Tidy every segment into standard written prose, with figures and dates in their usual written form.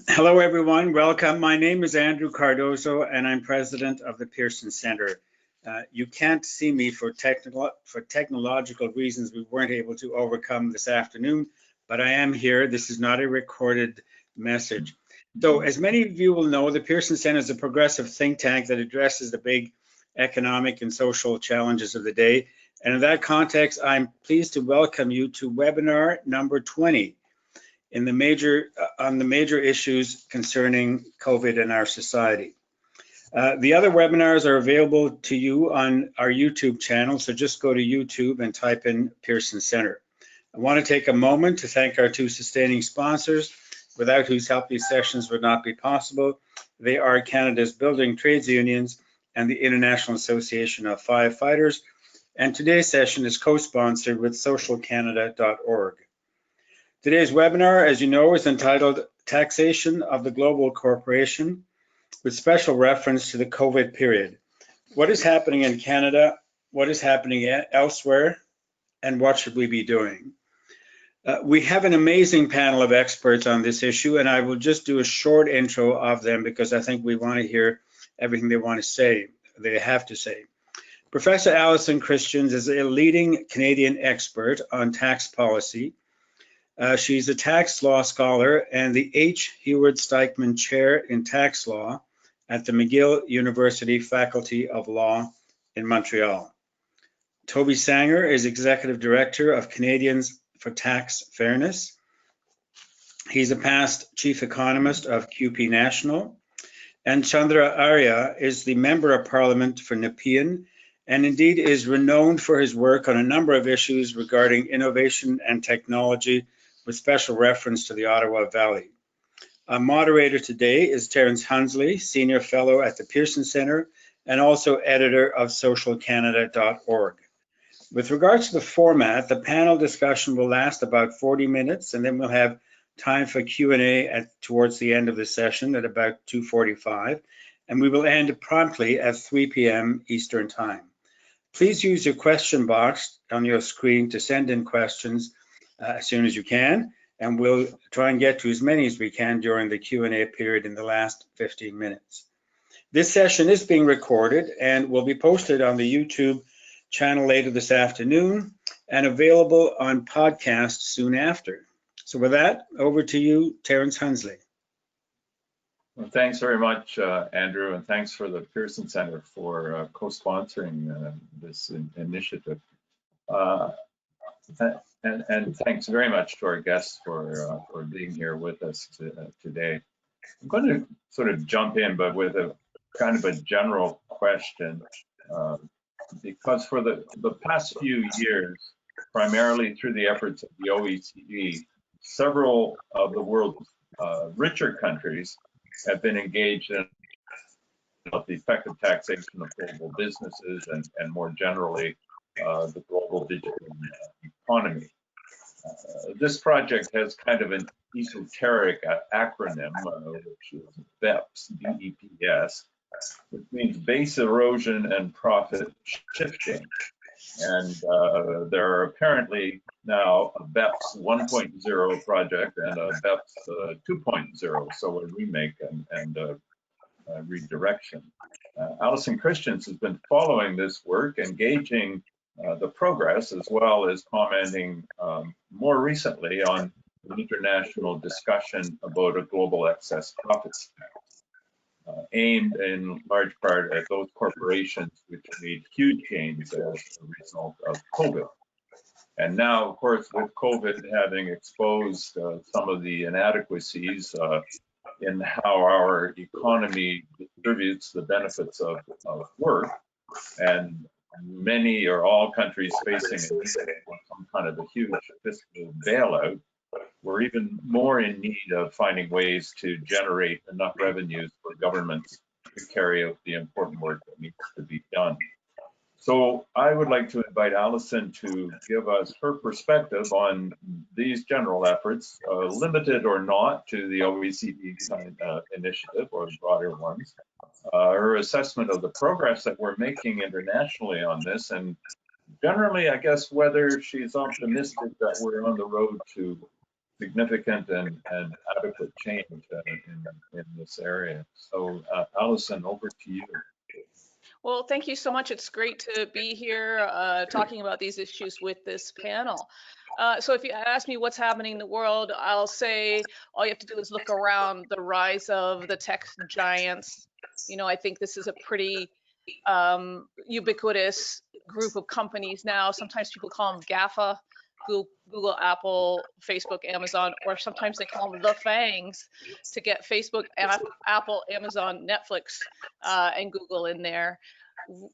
Hello, everyone. Welcome. My name is Andrew Cardozo, and I'm president of the Pearson Centre. You can't see me for technological reasons. We weren't able to overcome this afternoon, but I am here. This is not a recorded message. So, as many of you will know, the Pearson Centre is a progressive think tank that addresses the big economic and social challenges of the day. And in that context, I'm pleased to welcome you to webinar number 20. On the major issues concerning COVID in our society. The other webinars are available to you on our YouTube channel, so just go to YouTube and type in Pearson Centre. I want to take a moment to thank our two sustaining sponsors, without whose help these sessions would not be possible. They are Canada's Building Trades Unions and the International Association of Firefighters, and today's session is co-sponsored with socialcanada.org. Today's webinar, as you know, is entitled Taxation of the Global Corporation, with special reference to the COVID period. What is happening in Canada? What is happening elsewhere? And what should we be doing? We have an amazing panel of experts on this issue, and I will just do a short intro of them because I think we want to hear everything they have to say. Professor Allison Christians is a leading Canadian expert on tax policy. She's a tax law scholar and the H. Heward Stikeman Chair in Tax Law at the McGill University Faculty of Law in Montreal. Toby Sanger is Executive Director of Canadians for Tax Fairness. He's a past Chief Economist of QP National. And Chandra Arya is the Member of Parliament for Nepean, and indeed is renowned for his work on a number of issues regarding innovation and technology, with special reference to the Ottawa Valley. Our moderator today is Terence Hunsley, Senior Fellow at the Pearson Centre and also editor of socialcanada.org. With regards to the format, the panel discussion will last about 40 minutes, and then we'll have time for Q&A towards the end of the session at about 2:45, and we will end promptly at 3 p.m. Eastern Time. Please use your question box on your screen to send in questions as soon as you can, and we'll try and get to as many as we can during the Q&A period in the last 15 minutes. This session is being recorded and will be posted on the YouTube channel later this afternoon and available on podcast soon after. So with that, over to you, Terence Hunsley. Well, thanks very much, Andrew, and thanks for the Pearson Centre for co-sponsoring this initiative. And thanks very much to our guests for being here with us today. I'm going to sort of jump in, but with a kind of a general question, because for the past few years, primarily through the efforts of the OECD, several of the world's richer countries have been engaged in the effective taxation of global businesses and more generally, the global digital economy. This project has kind of an esoteric acronym, which is BEPS, B-E-P-S, which means base erosion and profit shifting. And there are apparently now a BEPS 1.0 project and a BEPS 2.0, so a remake and redirection. Allison Christians has been following this work, engaging the progress, as well as commenting more recently on an international discussion about a global excess profits tax, aimed in large part at those corporations which made huge gains as a result of COVID. And now, of course, with COVID having exposed some of the inadequacies in how our economy distributes the benefits of work, and many or all countries facing some kind of a huge fiscal bailout, we're even more in need of finding ways to generate enough revenues for governments to carry out the important work that needs to be done. So I would like to invite Allison to give us her perspective on these general efforts, limited or not to the OECD initiative or broader ones, her assessment of the progress that we're making internationally on this, and generally, I guess, whether she's optimistic that we're on the road to significant and adequate change in this area. So Allison, over to you. Well, thank you so much. It's great to be here talking about these issues with this panel. So if you ask me what's happening in the world, I'll say all you have to do is look around the rise of the tech giants. You know, I think this is a pretty ubiquitous group of companies now. Sometimes people call them GAFA, Google, Apple, Facebook, Amazon, or sometimes they call them the FANGs to get Facebook, Apple, Amazon, Netflix, and Google in there.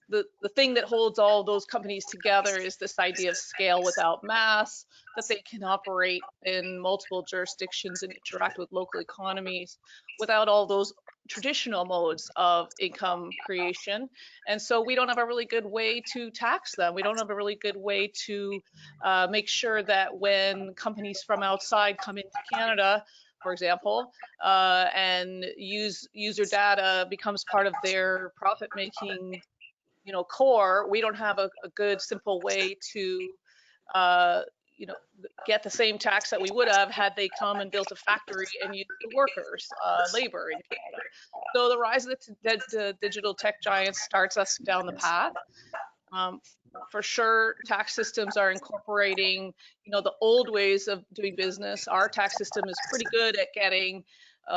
The thing that holds all those companies together is this idea of scale without mass, that they can operate in multiple jurisdictions and interact with local economies without all those traditional modes of income creation. And so we don't have a really good way to tax them. We don't have a really good way to make sure that when companies from outside come into Canada, for example, and user data becomes part of their profit-making, core, we don't have a good, simple way to, get the same tax that we would have had they come and built a factory and used the workers, labor in Canada. So the rise of the digital tech giants starts us down the path. For sure, tax systems are incorporating, the old ways of doing business. Our tax system is pretty good at getting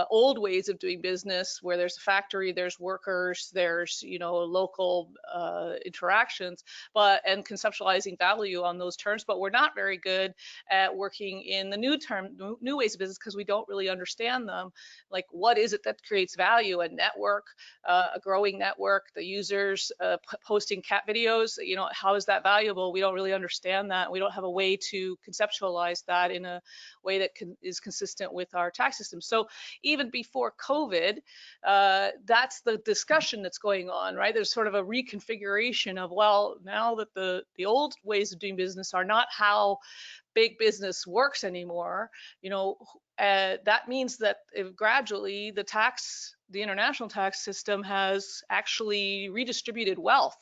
old ways of doing business where there's a factory, there's workers, there's, local interactions, and conceptualizing value on those terms. But we're not very good at working in the new ways of business because we don't really understand them. Like, what is it that creates value? A network, a growing network, the users posting cat videos, how is that valuable? We don't really understand that. We don't have a way to conceptualize that in a way that is consistent with our tax system. So even before COVID, that's the discussion that's going on, right? There's sort of a reconfiguration of, well, now that the old ways of doing business are not how big business works anymore, that means that gradually the international tax system has actually redistributed wealth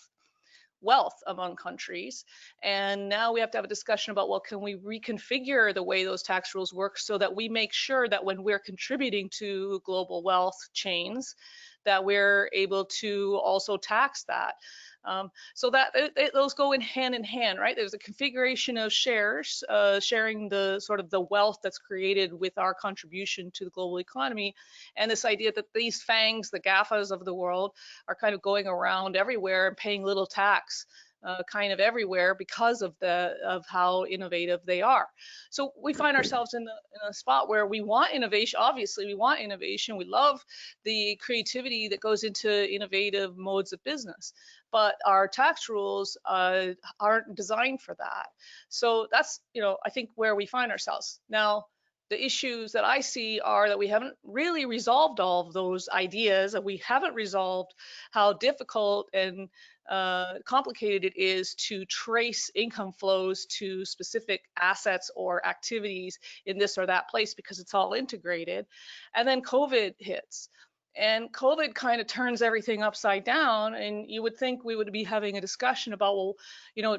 among countries. And now we have to have a discussion about, well, can we reconfigure the way those tax rules work so that we make sure that when we're contributing to global wealth chains, that we're able to also tax that. So that those go in hand, right? There's a configuration of shares, sharing the sort of the wealth that's created with our contribution to the global economy, and this idea that these FANGs, the GAFAs of the world, are kind of going around everywhere and paying little tax. Kind of everywhere because of how innovative they are. So we find ourselves in a spot where we want innovation. Obviously, we want innovation. We love the creativity that goes into innovative modes of business, but our tax rules aren't designed for that. So that's, I think where we find ourselves now. The issues that I see are that we haven't really resolved all of those ideas, and we haven't resolved how difficult and complicated it is to trace income flows to specific assets or activities in this or that place because it's all integrated. And then COVID hits. And COVID kind of turns everything upside down, and you would think we would be having a discussion about, well,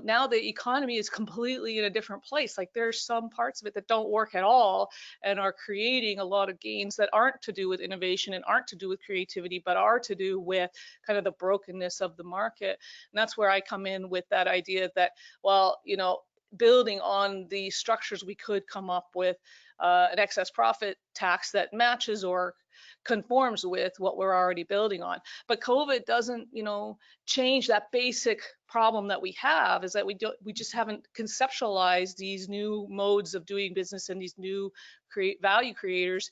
now the economy is completely in a different place. Like, there's some parts of it that don't work at all and are creating a lot of gains that aren't to do with innovation and aren't to do with creativity, but are to do with kind of the brokenness of the market. And that's where I come in with that idea that, well, building on the structures, we could come up with an excess profit tax that matches or conforms with what we're already building on. But COVID doesn't, change that basic problem that we have, is that we just haven't conceptualized these new modes of doing business and these new value creators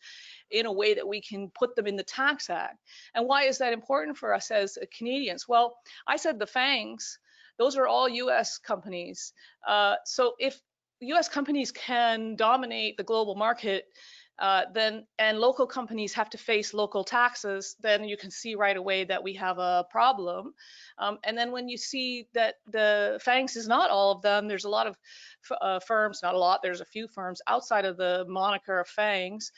in a way that we can put them in the Tax Act. And why is that important for us as Canadians? Well, I said the FANGs, those are all US companies. So if US companies can dominate the global market, and local companies have to face local taxes, then you can see right away that we have a problem. And then when you see that the FANGs is not all of them, there's a lot of firms, not a lot, there's a few firms outside of the moniker of FANGs,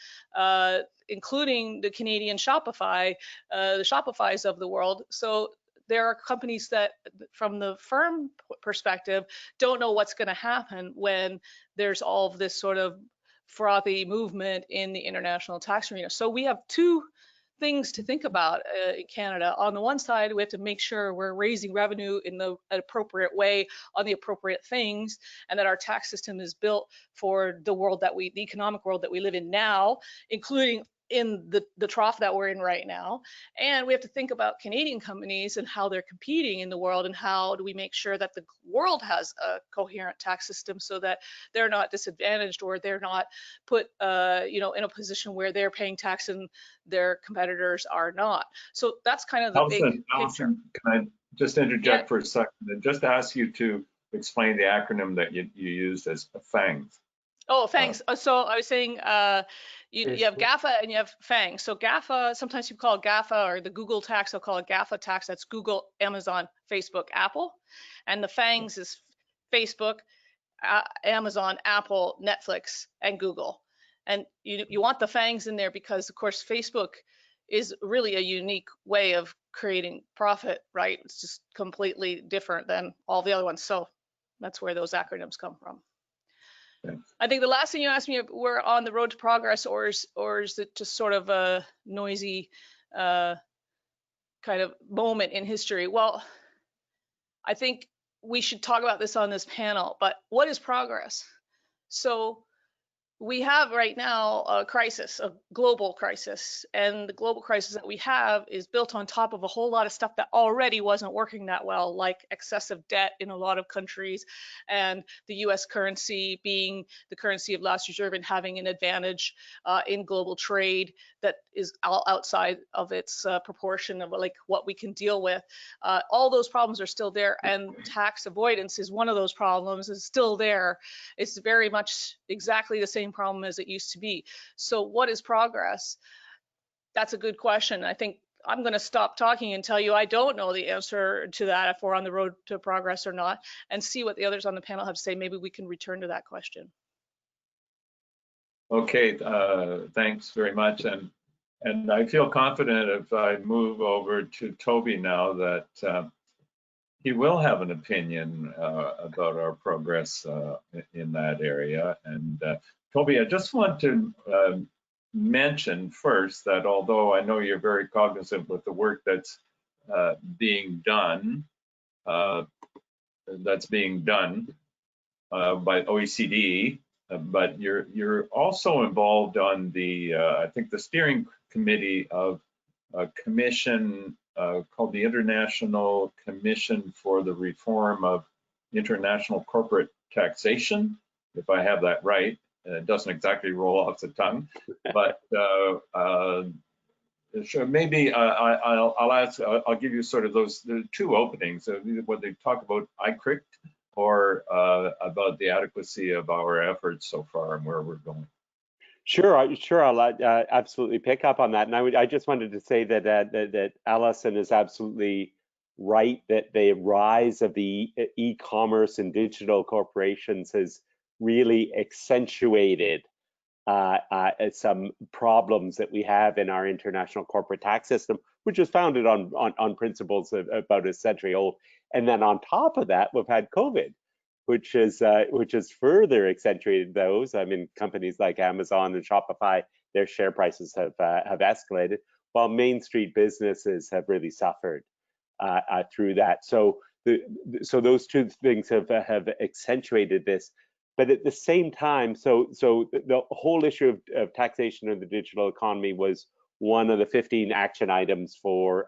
including the Canadian Shopify, the Shopifys of the world. So there are companies that, from the firm perspective, don't know what's going to happen when there's all of this sort of frothy movement in the international tax arena. So we have two things to think about in Canada. On the one side, we have to make sure we're raising revenue in the appropriate way on the appropriate things, and that our tax system is built for the world that the economic world that we live in now, including in the trough that we're in right now. And we have to think about Canadian companies and how they're competing in the world, and how do we make sure that the world has a coherent tax system so that they're not disadvantaged, or they're not put you know, in a position where they're paying tax and their competitors are not. So that's kind of the big picture. Allison, can I just interject for a second and just ask you to explain the acronym that you used as FANGS? Oh, thanks. So I was saying you have GAFA and you have FANGs. So GAFA, sometimes people call it GAFA, or the Google tax, they'll call it GAFA tax. That's Google, Amazon, Facebook, Apple. And the FANGs is Facebook, Amazon, Apple, Netflix, and Google. And you want the FANGs in there because, of course, Facebook is really a unique way of creating profit, right? It's just completely different than all the other ones. So that's where those acronyms come from. I think the last thing you asked me, we're on the road to progress, or is it just sort of a noisy kind of moment in history? Well, I think we should talk about this on this panel, but what is progress? So we have right now a crisis, a global crisis, and the global crisis that we have is built on top of a whole lot of stuff that already wasn't working that well, like excessive debt in a lot of countries, and the US currency being the currency of last resort and having an advantage in global trade that is outside of its proportion of like what we can deal with. All those problems are still there, and tax avoidance is one of those problems. It's still there. It's very much exactly the same problem as it used to be. So what is progress? That's a good question. I think I'm going to stop talking and tell you I don't know the answer to that, if we're on the road to progress or not, and see what the others on the panel have to say. Maybe we can return to that question. Okay, thanks very much. And I feel confident if I move over to Toby now that he will have an opinion about our progress in that area. And Toby, I just want to mention first that although I know you're very cognizant with the work that's being done by OECD, but you're also involved on the I think the steering committee of a commission called the International Commission for the Reform of International Corporate Taxation, if I have that right. It doesn't exactly roll off the tongue, but sure, maybe I'll give you sort of those two openings, whether they talk about ICRICT or about the adequacy of our efforts so far and where we're going. Sure, I'll absolutely pick up on that. And I just wanted to say that Allison is absolutely right, that the rise of the e-commerce and digital corporations has really accentuated some problems that we have in our international corporate tax system, which is founded on principles of about a century old. And then on top of that, we've had COVID, which has further accentuated those. I mean, companies like Amazon and Shopify, their share prices have escalated, while Main Street businesses have really suffered through that. So those two things have accentuated this. But at the same time, so the whole issue of taxation of the digital economy was one of the 15 action items for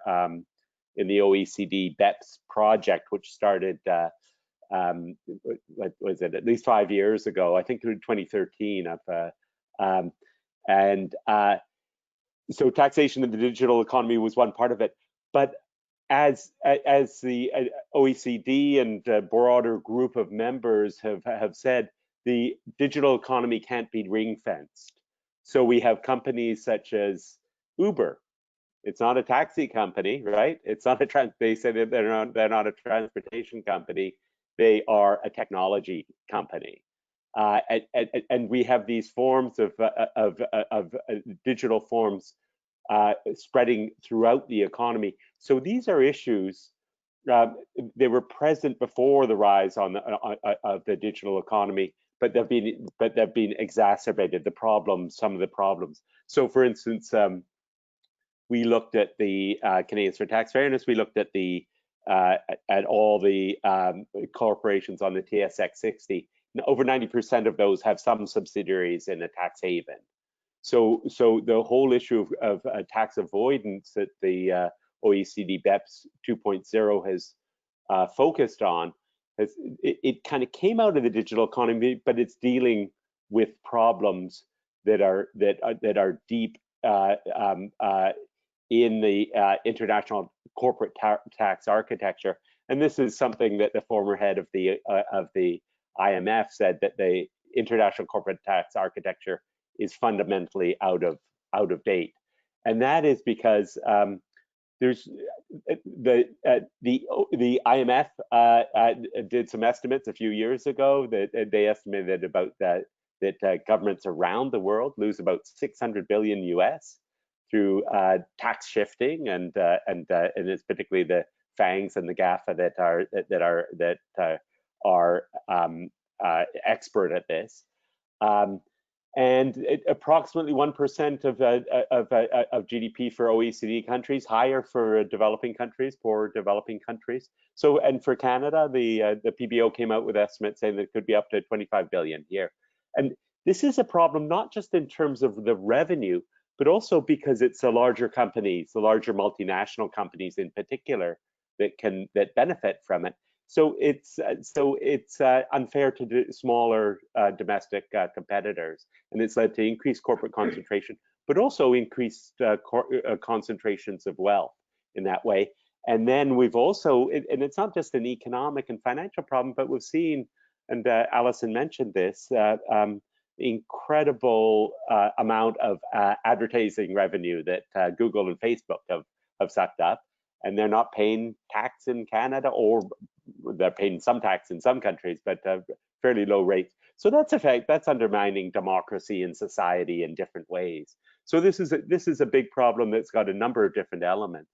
in the OECD BEPS project, which started what was it, at least 5 years ago, I think through 2013. So taxation of the digital economy was one part of it. But as the OECD and a broader group of members have said, the digital economy can't be ring-fenced. So we have companies such as Uber. It's not a taxi company, right? It's not a they say that they're not a transportation company. They are a technology company, and we have these forms of digital forms spreading throughout the economy. So these are issues. They were present before the rise of the digital economy, but they've been exacerbated. Some of the problems. So, for instance, we looked at the Canadians for Tax Fairness. We looked at at all the corporations on the TSX 60. Over 90% of those have some subsidiaries in a tax haven. So the whole issue of tax avoidance that the OECD BEPS 2.0 has focused on, it kind of came out of the digital economy, but it's dealing with problems that are deep in the international corporate tax architecture. And this is something that the former head of the IMF said, that the international corporate tax architecture is fundamentally out of date, and that is because there's the IMF did some estimates a few years ago that they estimated about that governments around the world lose about $600 billion US through tax shifting, and it's particularly the FANGs and the GAFA that are expert at this. And approximately 1% of GDP for OECD countries, higher for developing countries, poorer developing countries. So, and for Canada, the PBO came out with estimates saying that it could be up to 25 billion here. And this is a problem not just in terms of the revenue, but also because it's the larger companies, the larger multinational companies in particular, that benefit from it. So it's unfair to smaller domestic competitors, and it's led to increased corporate concentration, but also increased concentrations of wealth in that way. And then we've also, and it's not just an economic and financial problem, but we've seen, and Allison mentioned this, incredible amount of advertising revenue that Google and Facebook have sucked up, and they're not paying tax in Canada, or they're paying some tax in some countries, but fairly low rates. So that's undermining democracy and society in different ways. So this is a big problem that's got a number of different elements.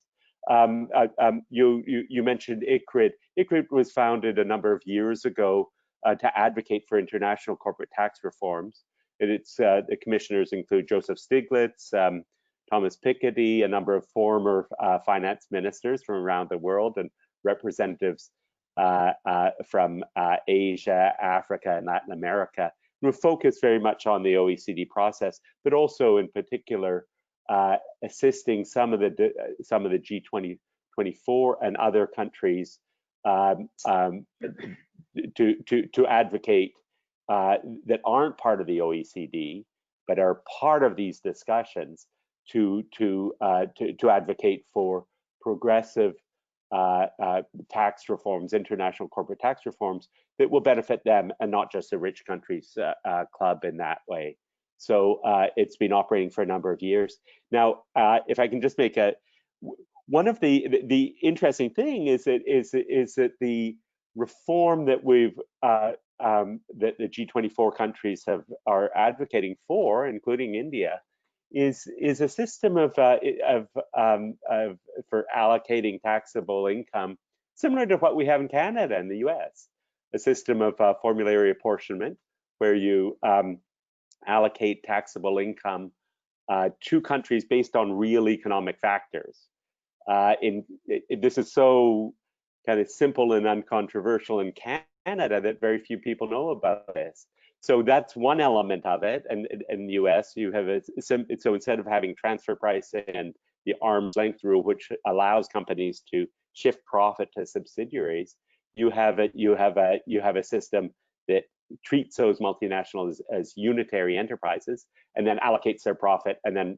You mentioned ICRICT. ICRICT was founded a number of years ago to advocate for international corporate tax reforms. The commissioners include Joseph Stiglitz, Thomas Piketty, a number of former finance ministers from around the world, and representatives from Asia, Africa, and Latin America. We're focused very much on the OECD process, but also in particular assisting some of the G24 and other countries to advocate that aren't part of the OECD, but are part of these discussions to advocate for progressive tax reforms, international corporate tax reforms that will benefit them and not just the rich countries club in that way. So it's been operating for a number of years. Now, if I can just make one of the interesting thing is that the reform that that the G24 countries are advocating for, including India, is a system for allocating taxable income similar to what we have in Canada and the US, a system of formulary apportionment, where you allocate taxable income to countries based on real economic factors. This is so kind of simple and uncontroversial in Canada that very few people know about this. So that's one element of it. And in the US, you have so instead of having transfer pricing and the arm's length rule, which allows companies to shift profit to subsidiaries, you have a system that treats those multinationals as unitary enterprises, and then allocates their profit, and then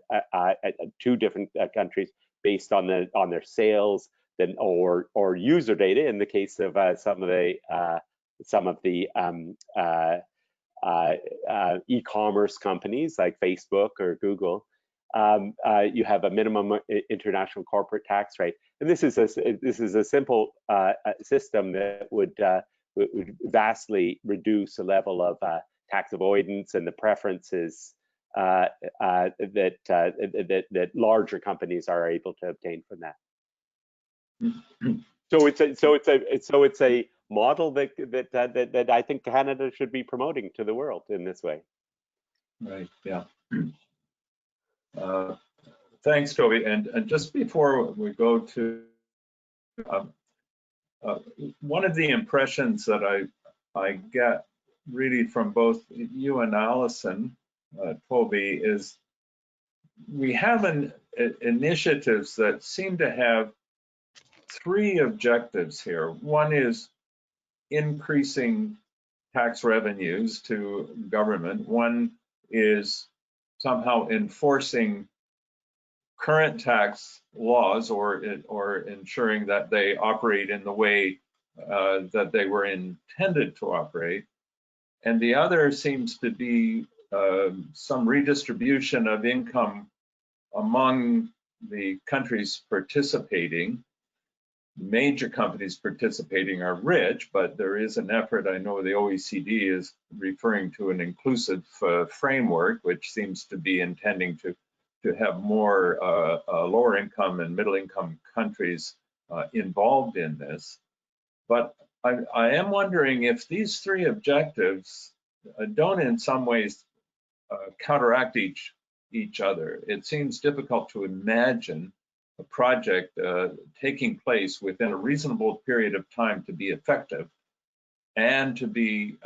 to different countries based on their sales, or user data. In the case of some of the e-commerce companies like Facebook or Google, you have a minimum international corporate tax rate, and this is a simple system that would vastly reduce the level of tax avoidance and the preferences that larger companies are able to obtain from that. So it's a model that I think Canada should be promoting to the world in this way. Right, yeah. Thanks, Toby. And just before we go to one of the impressions that I get really from both you and Allison, Toby, is we have initiatives that seem to have three objectives here. One is increasing tax revenues to government. One is somehow enforcing current tax laws or ensuring that they operate in the way that they were intended to operate. And the other seems to be some redistribution of income among the countries participating. Major companies participating are rich, but there is an effort. I know the OECD is referring to an inclusive framework, which seems to be intending to have more lower income and middle income countries involved in this. But I am wondering if these three objectives don't in some ways counteract each other. It seems difficult to imagine a project taking place within a reasonable period of time to be effective and to be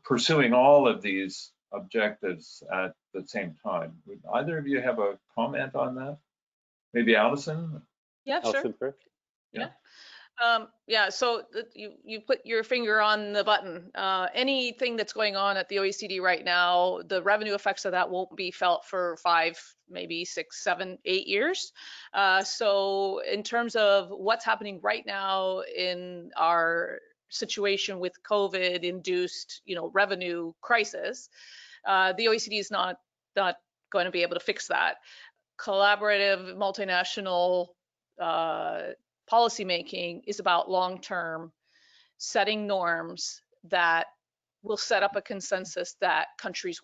pursuing all of these objectives at the same time. Would either of you have a comment on that? Maybe Allison? Yeah, sure. Allison first? Yeah. Yeah, so you put your finger on the button. Anything that's going on at the OECD right now, the revenue effects of that won't be felt for 5, maybe 6, 7, 8 years. So in terms of what's happening right now in our situation with COVID-induced, revenue crisis, the OECD is not going to be able to fix that. Collaborative, multinational policymaking is about long-term setting norms that will set up a consensus that countries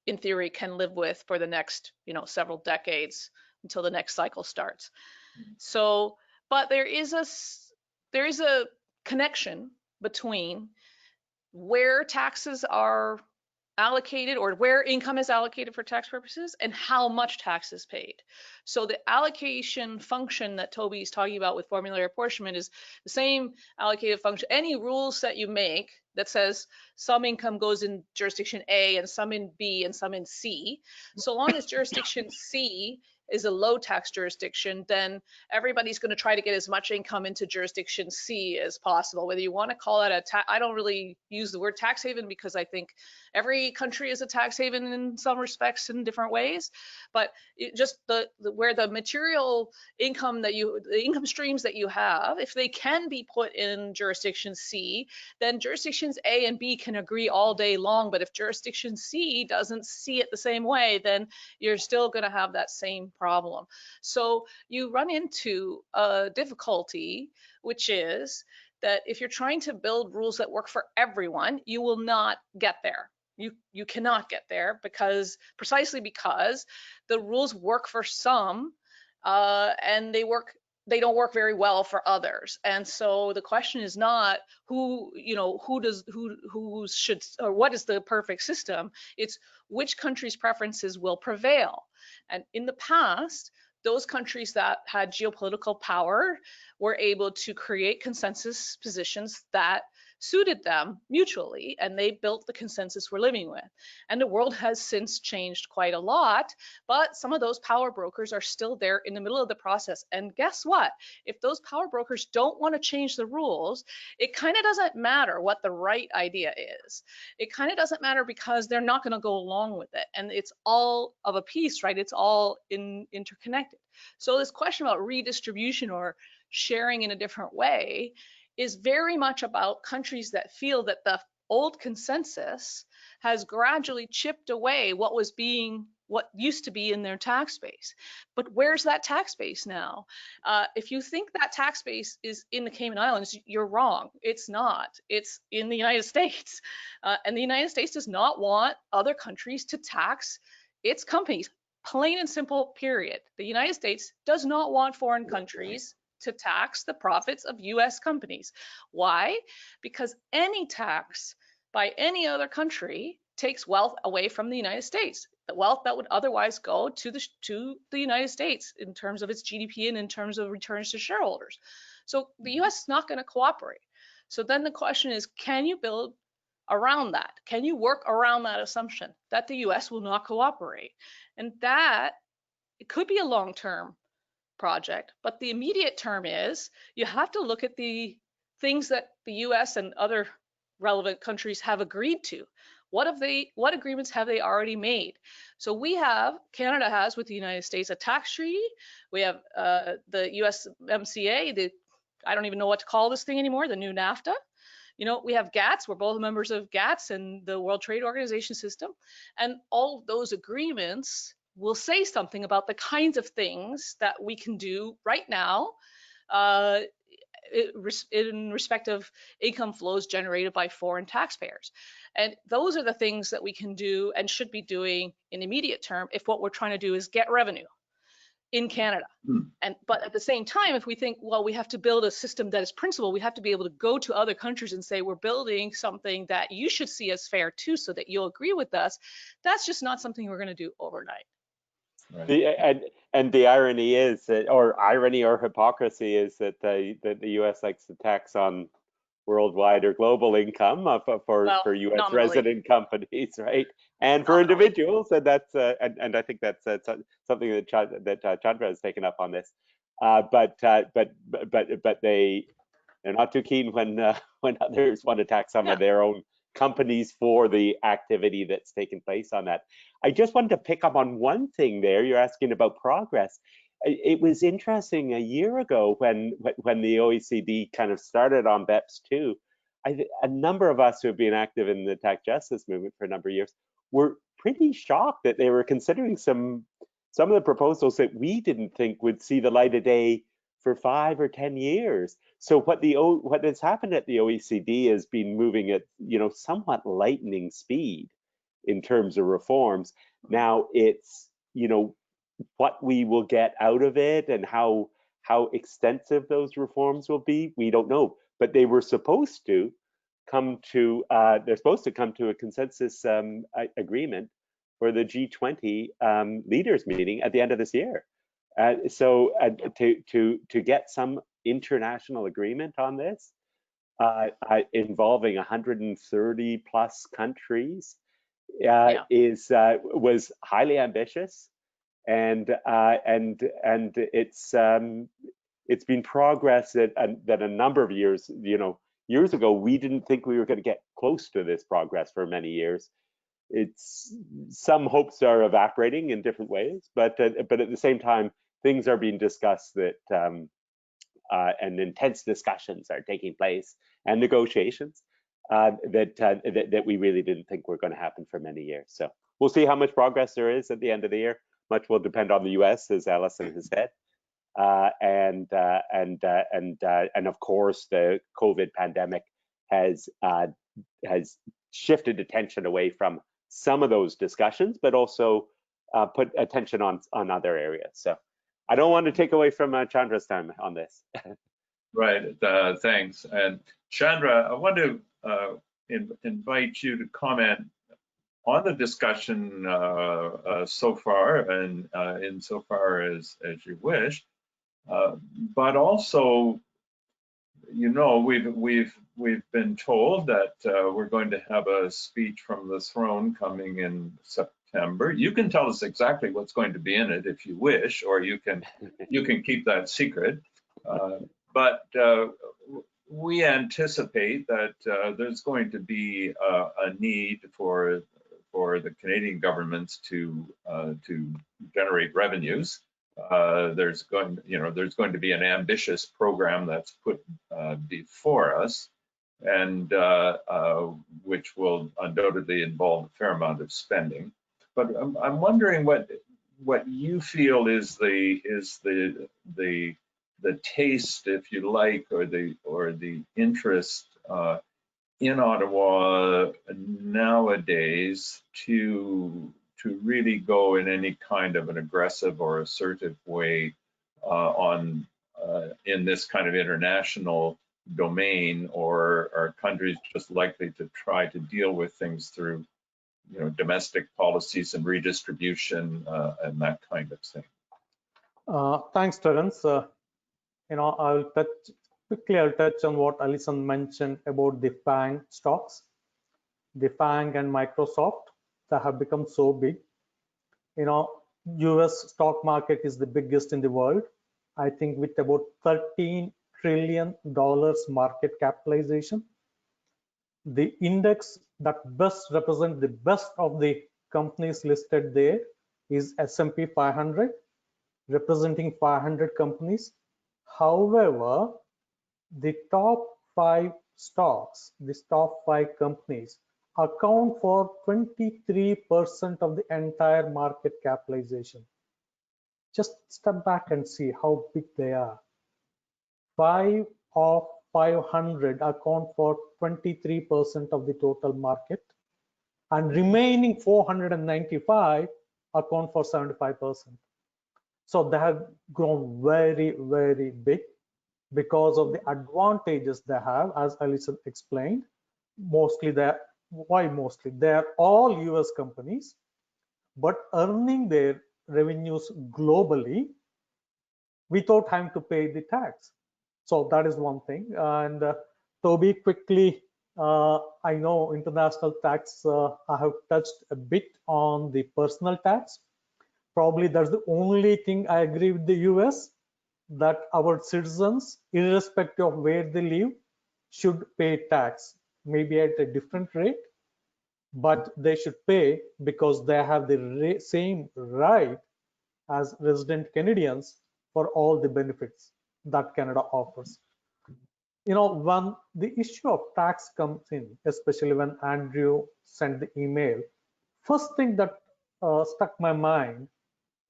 in theory can live with for the next several decades until the next cycle starts. So but there is a connection between where taxes are allocated or where income is allocated for tax purposes and how much tax is paid. So the allocation function that Toby is talking about with formulary apportionment is the same allocative function. Any rules that you make that says some income goes in jurisdiction A and some in B and some in C, so long as jurisdiction C is a low tax jurisdiction, then everybody's going to try to get as much income into jurisdiction C as possible. Whether you want to call it I don't really use the word tax haven because I think every country is a tax haven in some respects in different ways, but just where the material income the income streams that you have, if they can be put in jurisdiction C, then jurisdictions A and B can agree all day long. But if jurisdiction C doesn't see it the same way, then you're still going to have that same problem. So you run into a difficulty, which is that if you're trying to build rules that work for everyone, you will not get there. You cannot get there precisely because the rules work for some and they don't work very well for others. And so the question is not who should, or what is the perfect system. It's which country's preferences will prevail. And in the past, those countries that had geopolitical power were able to create consensus positions that suited them mutually, and they built the consensus we're living with. And the world has since changed quite a lot, but some of those power brokers are still there in the middle of the process. And guess what? If those power brokers don't want to change the rules, it kind of doesn't matter what the right idea is. It kind of doesn't matter because they're not going to go along with it. And it's all of a piece, right? It's all interconnected. So this question about redistribution or sharing in a different way is very much about countries that feel that the old consensus has gradually chipped away what used to be in their tax base. But where's that tax base now? If you think that tax base is in the Cayman Islands, you're wrong. It's not. It's in the United States. And the United States does not want other countries to tax its companies. Plain and simple, period. The United States does not want foreign countries to tax the profits of US companies. Why? Because any tax by any other country takes wealth away from the United States. The wealth that would otherwise go to the United States in terms of its GDP and in terms of returns to shareholders. So the US is not going to cooperate. So then the question is, can you build around that? Can you work around that assumption that the US will not cooperate? And that, it could be a long-term project, but the immediate term is you have to look at the things that the US and other relevant countries have agreed to. What agreements have they already made? So Canada has with the United States a tax treaty. We have the USMCA, I don't even know what to call this thing anymore, the new NAFTA. You know, we have GATS, we're both members of GATS and the World Trade Organization system. And all of those agreements will say something about the kinds of things that we can do right now in respect of income flows generated by foreign taxpayers. And those are the things that we can do and should be doing in the immediate term if what we're trying to do is get revenue in Canada. But at the same time, if we think, well, we have to build a system that is principled, we have to be able to go to other countries and say, we're building something that you should see as fair too, so that you'll agree with us. That's just not something we're going to do overnight. Right. And the irony is that, or irony or hypocrisy is that the US likes to tax on worldwide or global income for US nominally. resident companies, right? And for individuals, and that's and I think that's something that Chandra has taken up on this. But they're not too keen when others want to tax some of their own companies for the activity that's taken place on that. I just wanted to pick up on one thing there. You're asking about progress. It was interesting a year ago when the OECD kind of started on BEPS 2. A number of us who have been active in the tax justice movement for a number of years were pretty shocked that they were considering some of the proposals that we didn't think would see the light of day for 5 or 10 years. So what has happened at the OECD has been moving at somewhat lightning speed in terms of reforms. Now it's what we will get out of it and how extensive those reforms will be, we don't know. But they were supposed to come to a consensus agreement for the G20 leaders meeting at the end of this year. So to get some international agreement on this involving 130 plus countries was highly ambitious, and it's been progress that a number of years ago we didn't think we were going to get close to this progress for many years. Some hopes are evaporating in different ways, but at the same time things are being discussed that and intense discussions are taking place and negotiations that we really didn't think were going to happen for many years. So we'll see how much progress there is at the end of the year. Much will depend on the US, as Allison has said, and of course the COVID pandemic has shifted attention away from some of those discussions, but also put attention on other areas. So I don't want to take away from Chandra's time on this. Right, thanks. And Chandra, I want to invite you to comment on the discussion so far, and insofar as you wish, but also, we've been told that we're going to have a speech from the throne coming in September. You can tell us exactly what's going to be in it if you wish, or you can keep that secret. But we anticipate that there's going to be a need for the Canadian governments to generate revenues. There's going to be an ambitious program that's put before us, and which will undoubtedly involve a fair amount of spending. But I'm wondering what you feel is the taste, if you like, or the interest in Ottawa nowadays to really go in any kind of an aggressive or assertive way on in this kind of international domain, or are countries just likely to try to deal with things through, domestic policies and redistribution and that kind of thing? Thanks, Terence. I'll touch on what Allison mentioned about the FANG stocks. The FANG and Microsoft that have become so big. US stock market is the biggest in the world. I think with about $13 trillion market capitalization. The index that best represents the best of the companies listed there is S&P 500, representing 500 companies. However, the top 5 stocks, the top 5 companies account for 23% of the entire market capitalization. Just step back and see how big they are. 5 of 500 account for 23% of the total market, and remaining 495 account for 75%. So they have grown very, very big because of the advantages they have, as Allison explained. Why mostly? They are all US companies, but earning their revenues globally without having to pay the tax. So that is one thing. And Toby, quickly, I know international tax, I have touched a bit on the personal tax. Probably that's the only thing I agree with the US, that our citizens, irrespective of where they live, should pay tax, maybe at a different rate, but they should pay because they have the same right as resident Canadians for all the benefits that Canada offers. When the issue of tax comes in, especially when Andrew sent the email, first thing that struck my mind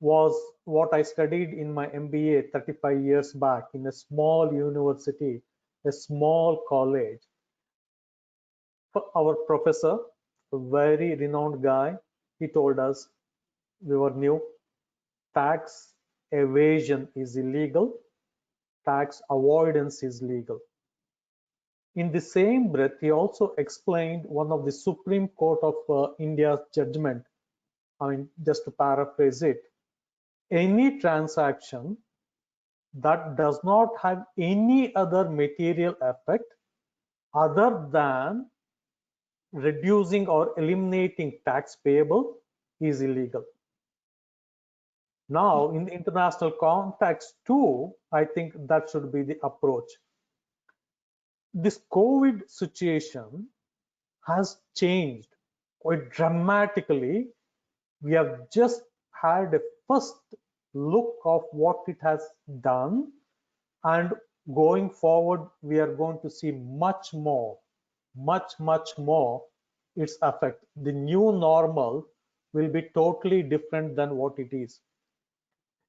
was what I studied in my MBA 35 years back in a small university, a small college. Our professor, a very renowned guy, he told us, we were new, tax evasion is illegal, tax avoidance is legal. In the same breath, he also explained one of the Supreme Court of India's judgment. I mean, just to paraphrase it, any transaction that does not have any other material effect other than reducing or eliminating tax payable is illegal. Now, in the international context too, I think that should be the approach. This COVID situation has changed quite dramatically. We have just had a first look of what it has done, and going forward, we are going to see much more its effect. The new normal will be totally different than what it is.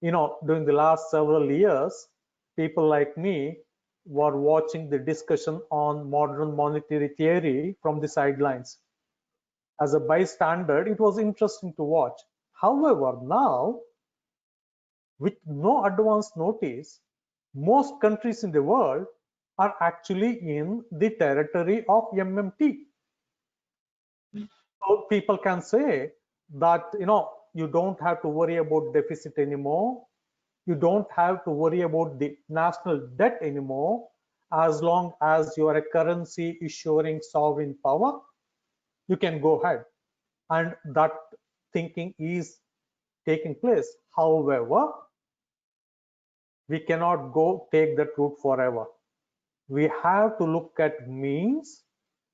During the last several years, people like me were watching the discussion on modern monetary theory from the sidelines. As a bystander, it was interesting to watch. However, now, with no advance notice, most countries in the world are actually in the territory of MMT. So people can say that, you don't have to worry about deficit anymore. You don't have to worry about the national debt anymore. As long as you are a currency issuing sovereign power, you can go ahead. And that thinking is taking place. However, we cannot take that route forever. We have to look at means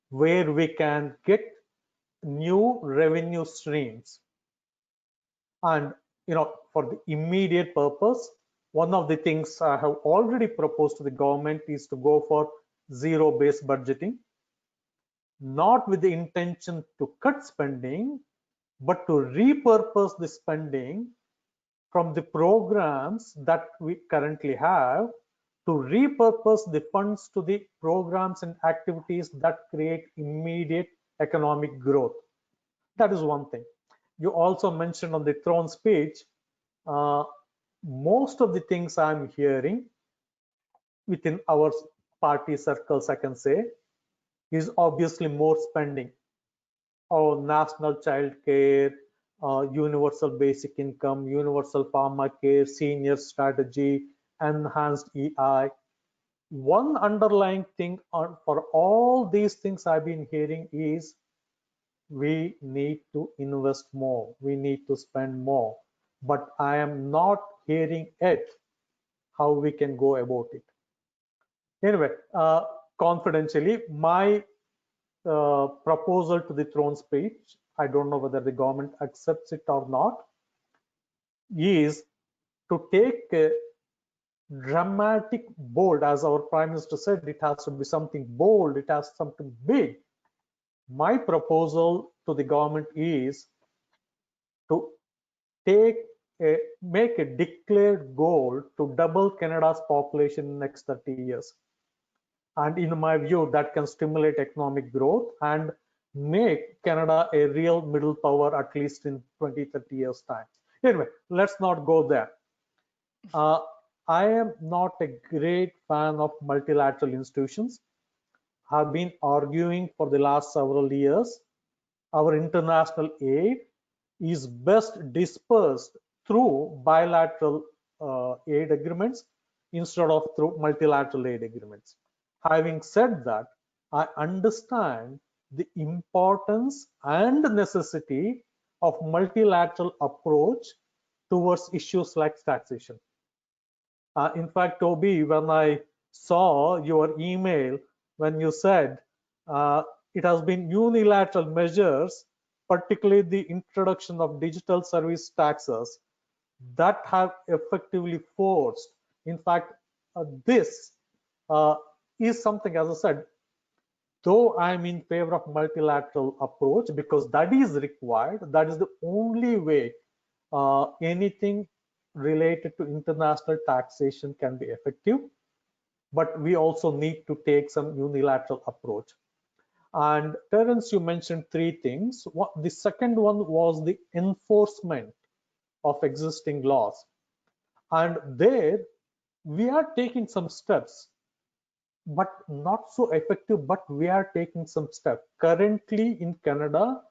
where we can get new revenue streams. And for the immediate purpose, one of the things I have already proposed to the government is to go for zero-based budgeting, not with the intention to cut spending, but to repurpose the spending from the programs that we currently have to repurpose the funds to the programs and activities that create immediate economic growth. That is one thing. You also mentioned on the throne speech, most of the things I'm hearing within our party circles, I can say, is obviously more spending. Our national child care, universal basic income, universal pharmacare, senior strategy, enhanced EI. One underlying thing for all these things I've been hearing is we need to invest more, we need to spend more, but I am not hearing yet how we can go about it. Anyway, confidentially, my proposal to the throne speech, I don't know whether the government accepts it or not, is to take a dramatic, bold, as our Prime Minister said, it has to be something bold, it has something big. My proposal to the government is to make a declared goal to double Canada's population in the next 30 years. And in my view, that can stimulate economic growth and make Canada a real middle power, at least in 20-30 years time. Anyway, let's not go there. I am not a great fan of multilateral institutions. Have been arguing for the last several years. Our international aid is best dispersed through bilateral aid agreements instead of through multilateral aid agreements. Having said that, I understand the importance and necessity of multilateral approach towards issues like taxation. In fact, Toby, when I saw your email, when you said it has been unilateral measures, particularly the introduction of digital service taxes, that have effectively forced. In fact, this is something, as I said, though I'm in favor of multilateral approach because that is required, that is the only way anything related to international taxation can be effective, but we also need to take some unilateral approach. And Terence, you mentioned three things. The second one was the enforcement of existing laws. And there we are taking some steps, but not so effective, but we are taking some steps. Currently in Canada,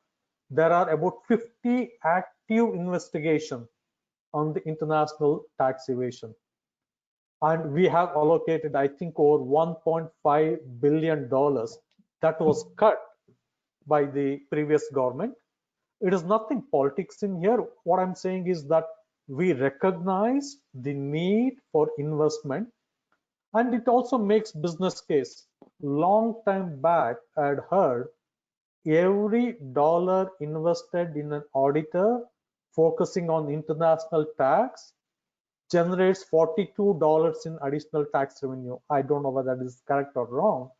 there are about 50 active investigations on the international tax evasion. And we have allocated, I think, over $1.5 billion that was cut by the previous government. It is nothing politics in here. What I'm saying is that we recognize the need for investment, and it also makes business case. Long time back, I had heard every dollar invested in an auditor focusing on international tax generates $42 in additional tax revenue. I don't know whether that is correct or wrong,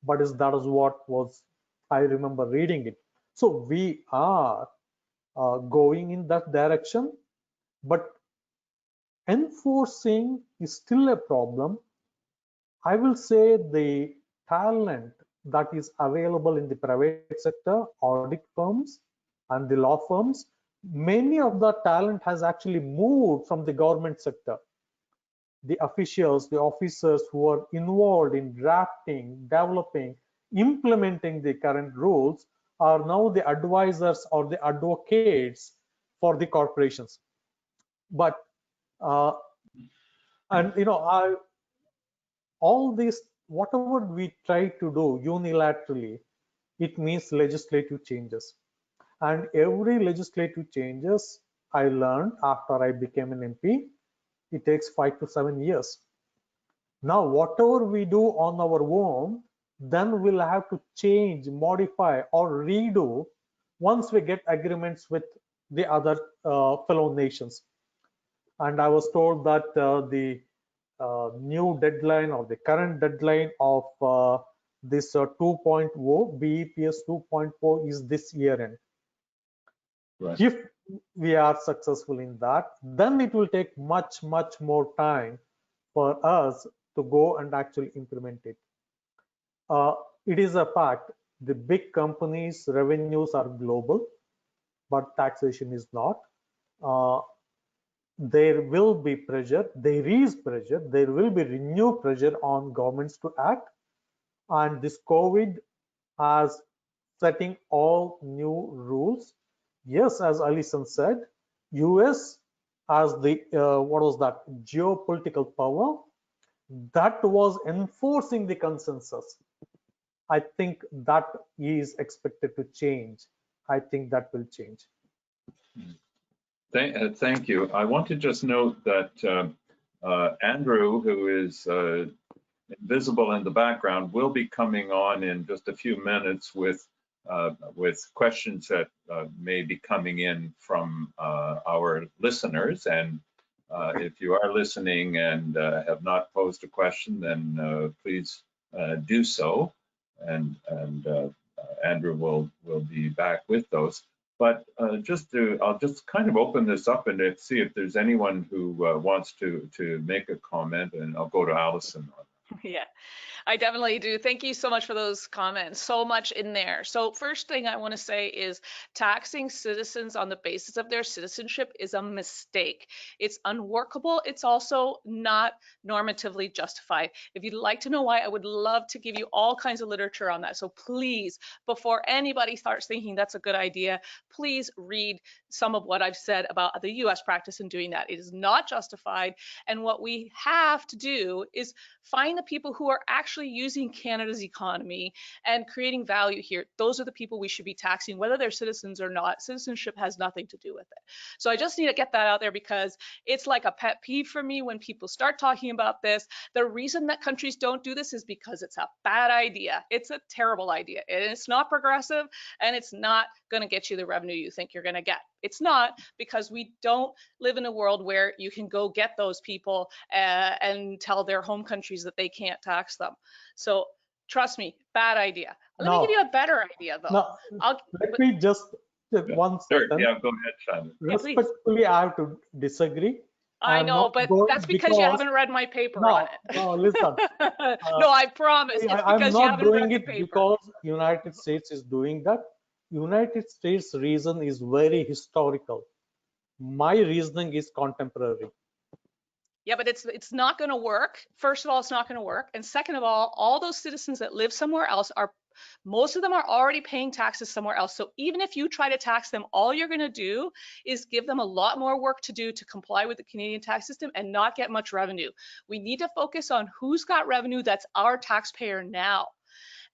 but that is what was, I remember reading it. So we are going in that direction, but enforcing is still a problem. I will say the talent that is available in the private sector, audit firms and the law firms, many of the talent has actually moved from the government sector. The officials, the officers who are involved in drafting, developing, implementing the current rules are now the advisors or the advocates for the corporations. But and you know, all this, whatever we try to do unilaterally, it means legislative changes. And every legislative changes, I learned after I became an MP, it takes 5 to 7 years. Now, whatever we do on our own, then we'll have to change, modify, or redo once we get agreements with the other fellow nations. And I was told that the new deadline or the current deadline of this 2.0, BEPS 2.0 is this year end. Right. If we are successful in that, then it will take much more time for us to go and actually implement it. It is a fact, the big companies' revenues are global, but taxation is not. there will be pressure, there is pressure, there will be renewed pressure on governments to act. And this COVID has setting all new rules. Yes, as Allison said, US as the, what was that, geopolitical power that was enforcing the consensus. I think that is expected to change. I think that will change. Thank you. I want to just note that Andrew, who is visible in the background, will be coming on in just a few minutes with questions that may be coming in from our listeners. And if you are listening and have not posed a question, then please do so. And Andrew will be back with those. But I'll just kind of open this up and see if there's anyone who wants to make a comment, and I'll go to Allison on that. Yeah, I definitely do. Thank you so much for those comments. So much in there. So first thing I want to say is taxing citizens on the basis of their citizenship is a mistake. It's unworkable. It's also not normatively justified. If you'd like to know why, I would love to give you all kinds of literature on that. So please, before anybody starts thinking that's a good idea, please read some of what I've said about the US practice in doing that. It is not justified. And what we have to do is find the people who are actually using Canada's economy and creating value here. Those are the people we should be taxing, whether they're citizens or not. Citizenship has nothing to do with it. So I just need to get that out there because it's like a pet peeve for me when people start talking about this. The reason that countries don't do this is because it's a bad idea. It's a terrible idea. And it's not progressive, and it's not going to get you the revenue you think you're going to get. It's not, because we don't live in a world where you can go get those people and tell their home countries that they can't tax them. So trust me, bad idea. Let me give you a better idea though. Let me just one Sure, second. yeah, go ahead, Simon. Respectfully, I have to disagree. I know, but that's because you haven't read my paper on it. No, listen. No, I promise. It's because you haven't read the paper. Because United States is doing that. United States reason is very historical. My reasoning is contemporary. Yeah, but it's not going to work. First of all, it's not going to work. And second of all those citizens that live somewhere else most of them are already paying taxes somewhere else. So even if you try to tax them, all you're going to do is give them a lot more work to do to comply with the Canadian tax system and not get much revenue. We need to focus on who's got revenue that's our taxpayer now.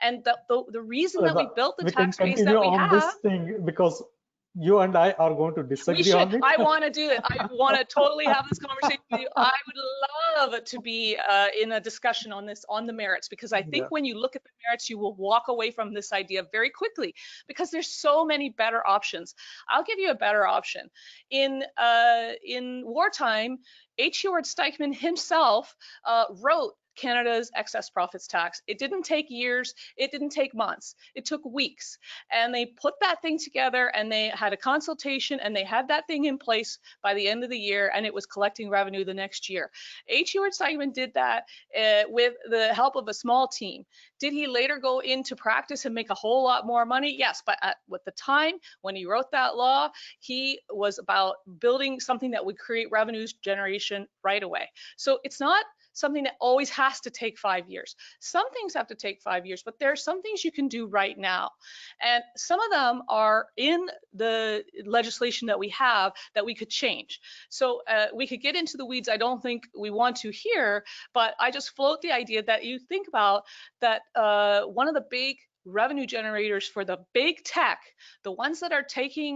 And the reason that we built the tax base that we have, this thing, because you and I are going to disagree on it. I want to do it. I want to totally have this conversation with you. I would love to be in a discussion on this, on the merits, because I think when you look at the merits, you will walk away from this idea very quickly, because there's so many better options. I'll give you a better option. In wartime, Heward Stikeman himself wrote Canada's excess profits tax. It didn't take years, it didn't take months, it took weeks. And they put that thing together and they had a consultation and they had that thing in place by the end of the year, and it was collecting revenue the next year. Heward Stikeman did that with the help of a small team. Did he later go into practice and make a whole lot more money? Yes, but at the time when he wrote that law, he was about building something that would create revenues generation right away. So it's not something that always has to take 5 years. Some things have to take 5 years, but there are some things you can do right now. And some of them are in the legislation that we have that we could change. So we could get into the weeds. I don't think we want to here, but I just float the idea that you think about that one of the big revenue generators for the big tech, the ones that are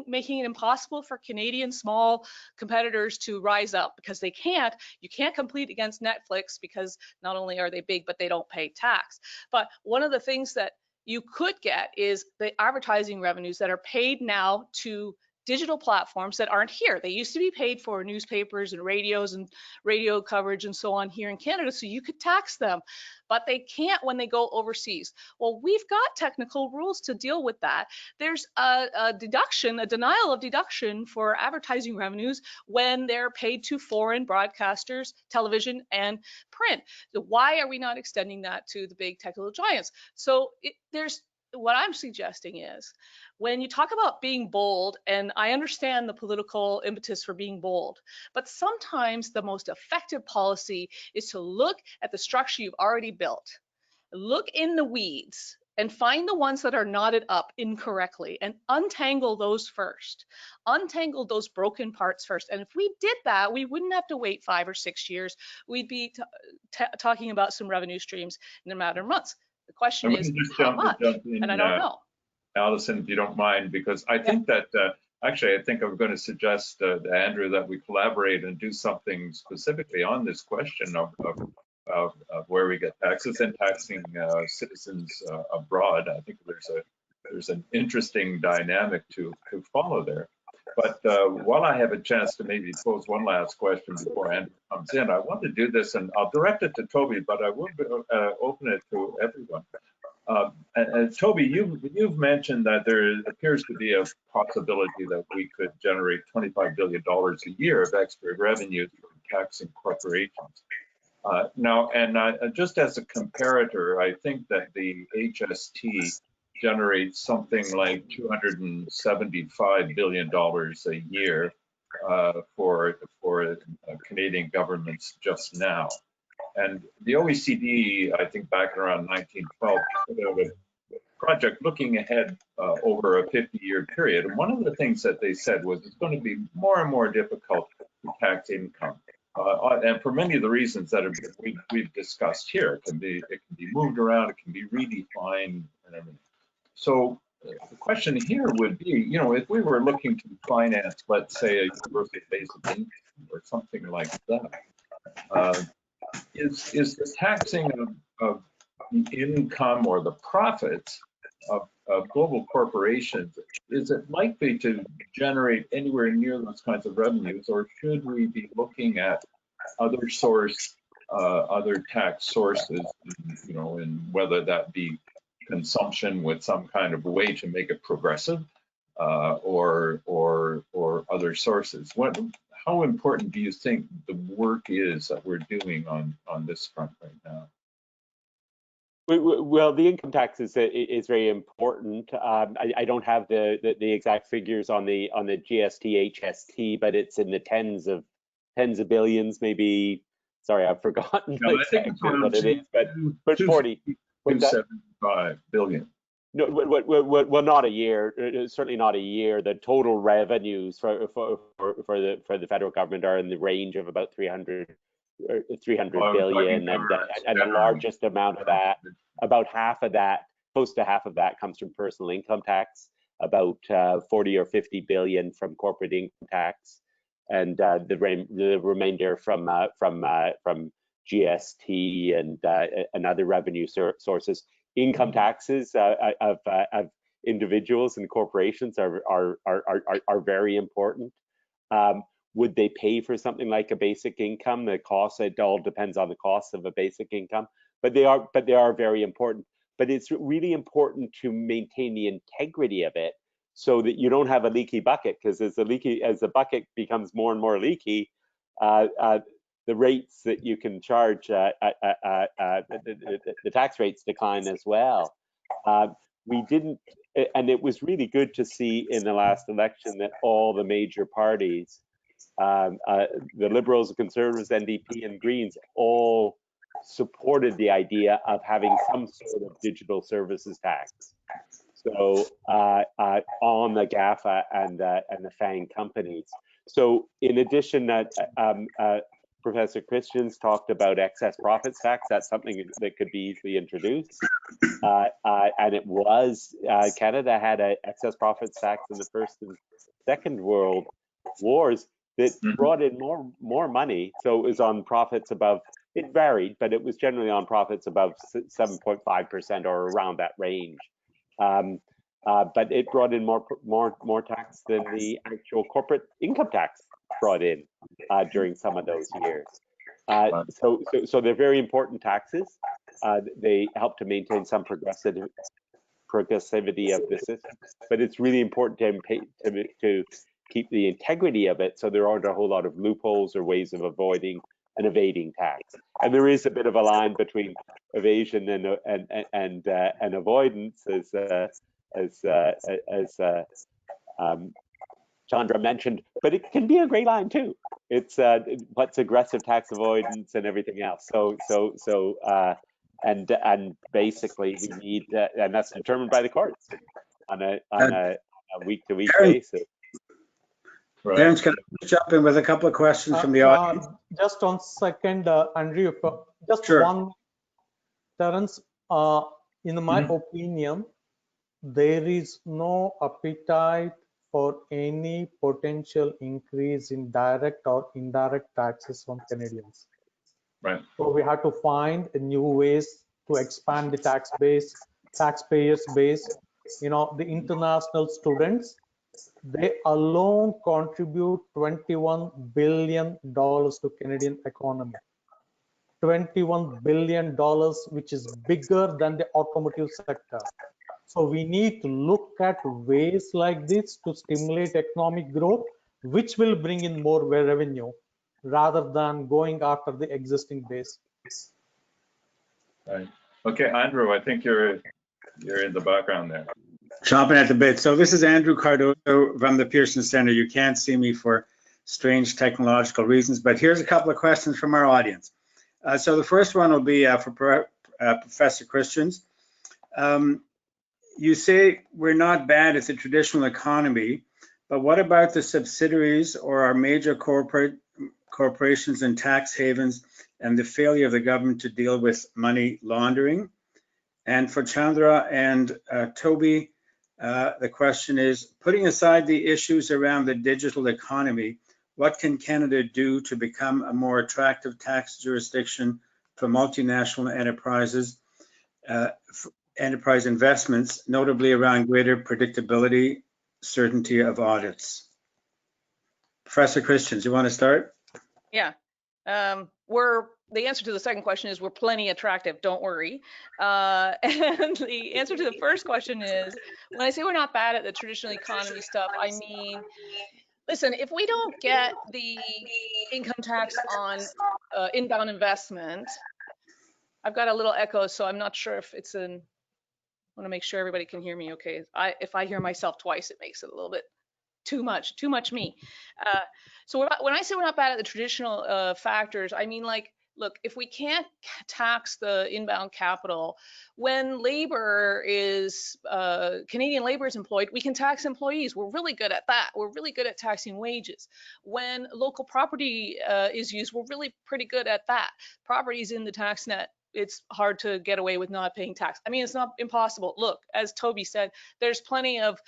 making it impossible for Canadian small competitors to rise up, because you can't compete against Netflix because not only are they big, but they don't pay tax. But one of the things that you could get is the advertising revenues that are paid now to digital platforms that aren't here. They used to be paid for newspapers and radios and radio coverage and so on here in Canada, so you could tax them, but they can't when they go overseas. Well, we've got technical rules to deal with that. There's a denial of deduction for advertising revenues when they're paid to foreign broadcasters, television and print. So why are we not extending that to the big technical giants? So there's what I'm suggesting is when you talk about being bold, and I understand the political impetus for being bold, but sometimes the most effective policy is to look at the structure you've already built, look in the weeds and find the ones that are knotted up incorrectly and untangle those first, untangle those broken parts first. And if we did that, we wouldn't have to wait 5 or 6 years. We'd be talking about some revenue streams in a matter of months. The question is how much, and I don't know. Allison, if you don't mind, because I think that, actually, I think I'm going to suggest to Andrew that we collaborate and do something specifically on this question of where we get taxes and taxing citizens abroad. I think there's an interesting dynamic to follow there. But while I have a chance to maybe pose one last question before Andrew comes in, I want to do this, and I'll direct it to Toby, but I will open it to everyone. And Toby, you've mentioned that there appears to be a possibility that we could generate $25 billion a year of extra revenue from taxing corporations. Now, and just as a comparator, I think that the HST generates something like $275 billion a year for Canadian governments just now. And the OECD, I think back around 1912, put out a project looking ahead over a 50-year period. And one of the things that they said was it's going to be more and more difficult to tax income. And for many of the reasons that we've discussed here, it can be moved around, it can be redefined, and everything. So the question here would be, you know, if we were looking to finance, let's say, a universal basic income or something like that, is the taxing of the income or the profits of global corporations, is it likely to generate anywhere near those kinds of revenues, or should we be looking at other tax sources, you know, and whether that be consumption with some kind of way to make it progressive, or other sources? How important do you think the work is that we're doing on this front right now? Well, the income tax is very important. I don't have the exact figures on the GST HST, but it's in the tens of billions, maybe. Sorry, I've forgotten exactly what it is, but 40. 275 billion. No, well, not a year. Certainly not a year. The total revenues for the federal government are in the range of about 300 billion, and the largest amount of that, about half of that, close to half of that, comes from personal income tax. About 40 or 50 billion from corporate income tax, and the remainder from GST and other revenue sources. Income taxes of individuals and corporations are very important. Would they pay for something like a basic income? The cost, it all depends on the cost of a basic income, but they are very important. But it's really important to maintain the integrity of it so that you don't have a leaky bucket, because as the bucket becomes more and more leaky, the rates that you can charge, the tax rates decline as well. We didn't, and it was really good to see in the last election that all the major parties, the Liberals, the Conservatives, NDP, and Greens, all supported the idea of having some sort of digital services tax. So on the GAFA and the FANG companies. So in addition, Professor Christians talked about excess profits tax. That's something that could be easily introduced. And it was, Canada had an excess profits tax in the First and Second World Wars that brought in more money. So it was on profits above, it varied, but it was generally on profits above 7.5% or around that range. But it brought in more tax than the actual corporate income tax brought in during some of those years. So they're very important taxes. They help to maintain some progressivity of the system, but it's really important to keep the integrity of it, so there aren't a whole lot of loopholes or ways of avoiding and evading tax. And there is a bit of a line between evasion and avoidance, as Chandra mentioned, but it can be a gray line too. It's what's aggressive tax avoidance and everything else. And basically we need, and that's determined by the courts on a week-to-week basis. Right. Terence, can I jump in with a couple of questions from the audience? Just 1 second, Andrew, just Sure. one, Terence, in my opinion, there is no appetite for any potential increase in direct or indirect taxes from Canadians. Right. So we have to find new ways to expand the tax base, taxpayers base. You know, the international students, they alone contribute $21 billion to Canadian economy. $21 billion, which is bigger than the automotive sector. So we need to look at ways like this to stimulate economic growth, which will bring in more revenue rather than going after the existing base. Right. Okay, Andrew, I think you're in the background there. Chomping at the bit. So this is Andrew Cardoso from the Pearson Centre. You can't see me for strange technological reasons, but here's a couple of questions from our audience. So the first one will be for Professor Christians. You say we're not bad at the traditional economy, but what about the subsidiaries or our major corporations and tax havens and the failure of the government to deal with money laundering? And for Chandra and Toby, the question is, putting aside the issues around the digital economy, what can Canada do to become a more attractive tax jurisdiction for multinational enterprises, enterprise investments, notably around greater predictability, certainty of audits? Professor Christians, you want to start? Yeah. The answer to the second question is we're plenty attractive, don't worry. And the answer to the first question is, when I say we're not bad at the traditional economy stuff, I mean, listen, if we don't get the income tax on inbound investment, I've got a little echo, so I'm not sure if it's in, I want to make sure everybody can hear me okay. If I hear myself twice, it makes it a little bit too much me. So when I say we're not bad at the traditional factors, I mean, like, look, if we can't tax the inbound capital, when labor is, Canadian labor is employed, we can tax employees. We're really good at that. We're really good at taxing wages. When local property is used, we're really pretty good at that. Property's in the tax net. It's hard to get away with not paying tax. I mean, it's not impossible. Look, as Toby said, there's plenty of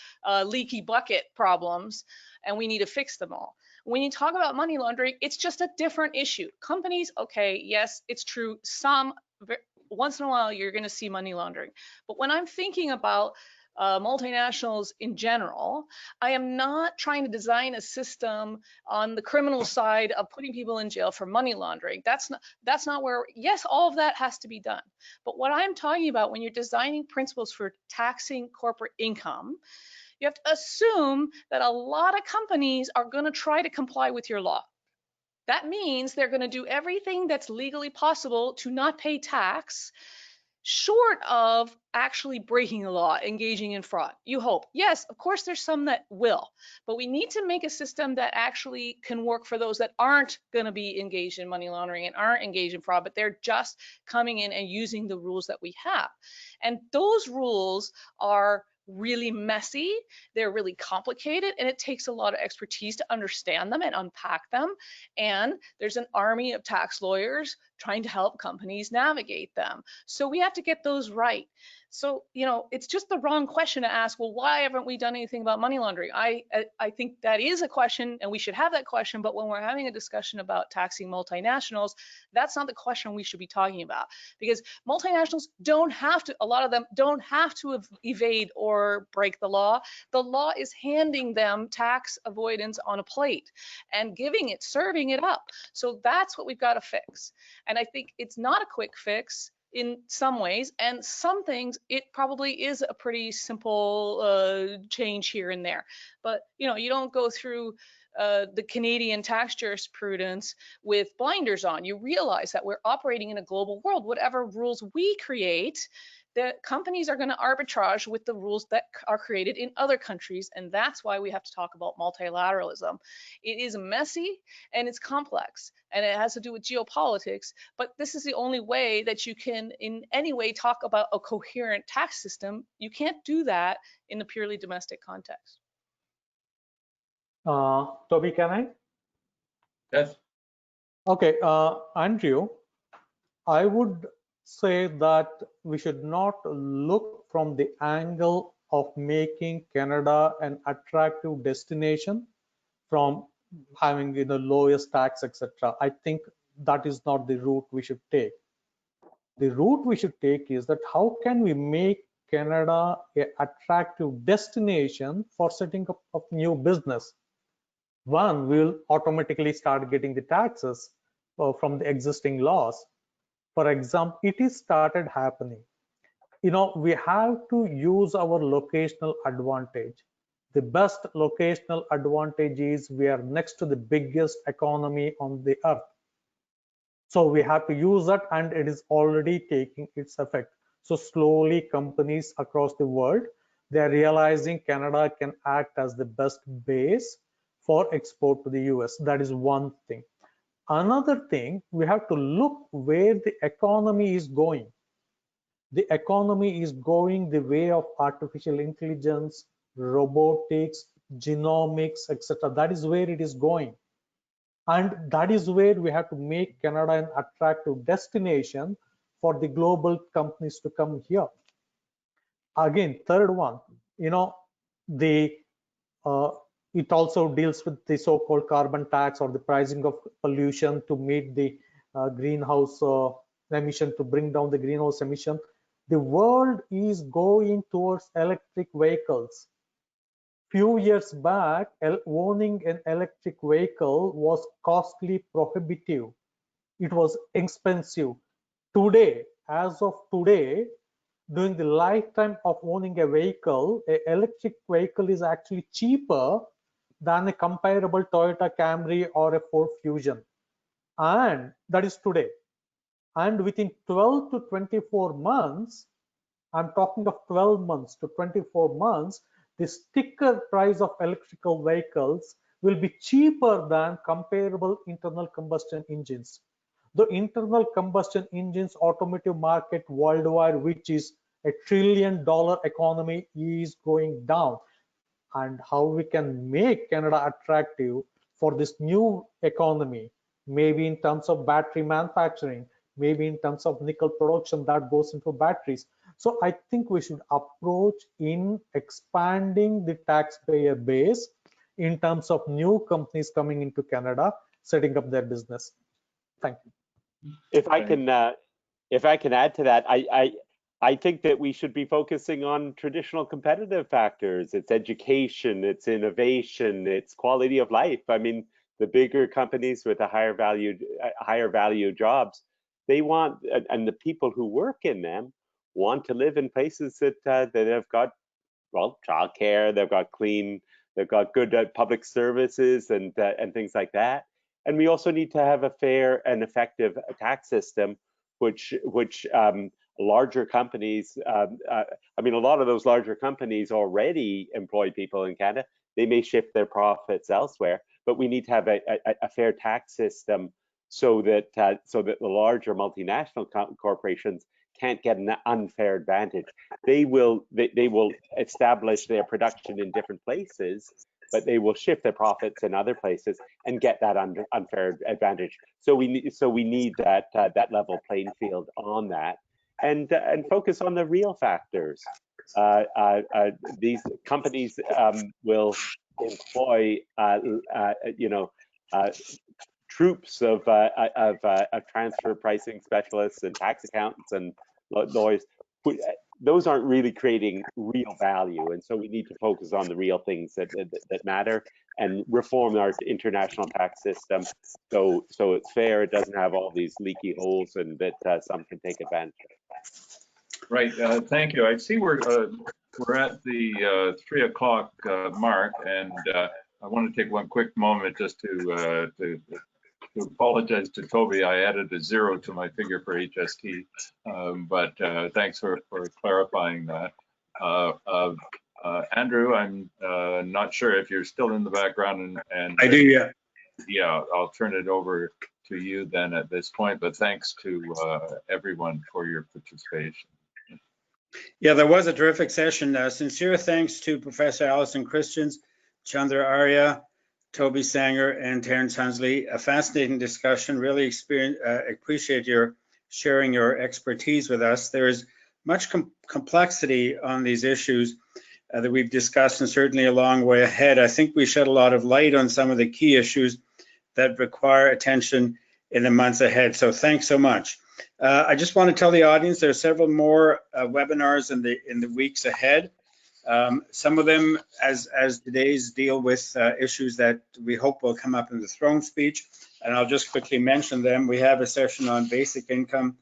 leaky bucket problems, and we need to fix them all. When you talk about money laundering, it's just a different issue. Companies, okay, yes, it's true. Once in a while, you're going to see money laundering. But when I'm thinking about multinationals in general, I am not trying to design a system on the criminal side of putting people in jail for money laundering. That's not where, yes, all of that has to be done. But what I'm talking about when you're designing principles for taxing corporate income, you have to assume that a lot of companies are going to try to comply with your law. That means they're going to do everything that's legally possible to not pay tax, short of actually breaking the law, engaging in fraud. You hope. Yes, of course, there's some that will, but we need to make a system that actually can work for those that aren't going to be engaged in money laundering and aren't engaged in fraud, but they're just coming in and using the rules that we have. And those rules are really messy, they're really complicated, and it takes a lot of expertise to understand them and unpack them. And there's an army of tax lawyers trying to help companies navigate them. So we have to get those right. So, you know, it's just the wrong question to ask, well, why haven't we done anything about money laundering? I think that is a question, and we should have that question, but when we're having a discussion about taxing multinationals, that's not the question we should be talking about, because multinationals don't have to, a lot of them don't have to evade or break the law. The law is handing them tax avoidance on a plate and serving it up. So that's what we've got to fix. And I think it's not a quick fix in some ways, and some things it probably is a pretty simple change here and there. But you know, you don't go through the Canadian tax jurisprudence with blinders on. You realize that we're operating in a global world. Whatever rules we create, the companies are going to arbitrage with the rules that are created in other countries, and that's why we have to talk about multilateralism. It is messy and it's complex, and it has to do with geopolitics, but this is the only way that you can in any way talk about a coherent tax system. You can't do that in a purely domestic context. Toby, can I? Yes. Okay, Andrew, I would say that we should not look from the angle of making Canada an attractive destination from having the lowest tax, etc. I think that is not the route we should take. The route we should take is that how can we make Canada an attractive destination for setting up of new business? One, we'll automatically start getting the taxes from the existing laws. For example, it is started happening. We have to use our locational advantage. The best locational advantage is we are next to the biggest economy on the earth. So we have to use that, and it is already taking its effect. So slowly companies across the world, they are realizing Canada can act as the best base for export to the US. That is one thing. Another thing, we have to look where the economy is going. The economy is going the way of artificial intelligence, robotics, genomics, etc. That is where it is going. And that is where we have to make Canada an attractive destination for the global companies to come here. Again, third one, it also deals with the so-called carbon tax or the pricing of pollution to meet the greenhouse emission, to bring down the greenhouse emission. The world is going towards electric vehicles. Few years back, owning an electric vehicle was costly, prohibitive. It was expensive. Today, as of today, during the lifetime of owning a vehicle, an electric vehicle is actually cheaper than a comparable Toyota Camry or a Ford Fusion. And that is today. And within 12 to 24 months, I'm talking of 12 months to 24 months, the sticker price of electrical vehicles will be cheaper than comparable internal combustion engines. The internal combustion engines automotive market worldwide, which is $1 trillion economy, is going down. And how we can make Canada attractive for this new economy, maybe in terms of battery manufacturing, maybe in terms of nickel production that goes into batteries. So I think we should approach in expanding the taxpayer base in terms of new companies coming into Canada, setting up their business. Thank you. If I can add to that, I think that we should be focusing on traditional competitive factors. It's education, it's innovation, it's quality of life. I mean, the bigger companies with the higher value jobs, they want, and the people who work in them want to live in places that have got, well, childcare, they've got clean, they've got good public services and things like that. And we also need to have a fair and effective tax system, which larger companies, I mean, a lot of those larger companies already employ people in Canada. They may shift their profits elsewhere, but we need to have a fair tax system so that the larger multinational corporations can't get an unfair advantage. They will establish their production in different places, but they will shift their profits in other places and get that unfair advantage. So we need that level playing field on that, and focus on the real factors. These companies will employ troops of transfer pricing specialists and tax accountants and lawyers. Those aren't really creating real value, and so we need to focus on the real things that matter and reform our international tax system so it's fair. It doesn't have all these leaky holes and that some can take advantage of. Right. Thank you. I see we're at the 3 o'clock mark, and I want to take one quick moment just to apologize to Toby. I added a 0 to my figure for HST, but thanks for clarifying that. Andrew, I'm not sure if you're still in the background, and I do, yeah. Yeah, I'll turn it over to you then at this point, but thanks to everyone for your participation. Yeah, there was a terrific session. Sincere thanks to Professor Allison Christians, Chandra Arya, Toby Sanger, and Terence Hunsley. A fascinating discussion. Really appreciate your sharing your expertise with us. There is much complexity on these issues that we've discussed, and certainly a long way ahead. I think we shed a lot of light on some of the key issues that require attention in the months ahead. So thanks so much. I just want to tell the audience there are several more webinars in the weeks ahead. Some of them, as today's, deal with issues that we hope will come up in the throne speech, and I'll just quickly mention them. We have a session on basic income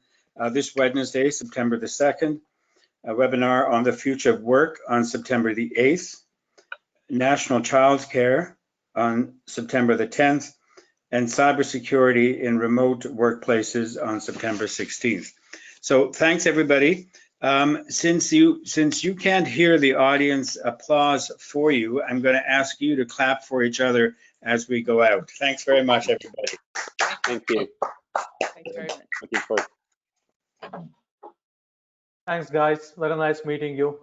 this Wednesday, September the 2nd, a webinar on the future of work on September the 8th, national child care on September the 10th, and cybersecurity in remote workplaces on September 16th. So thanks, everybody. Since you can't hear the audience applause for you, I'm going to ask you to clap for each other as we go out. Thanks very much, everybody. Thank you. Thanks very much. Looking forward. Thanks, guys. Very nice meeting you.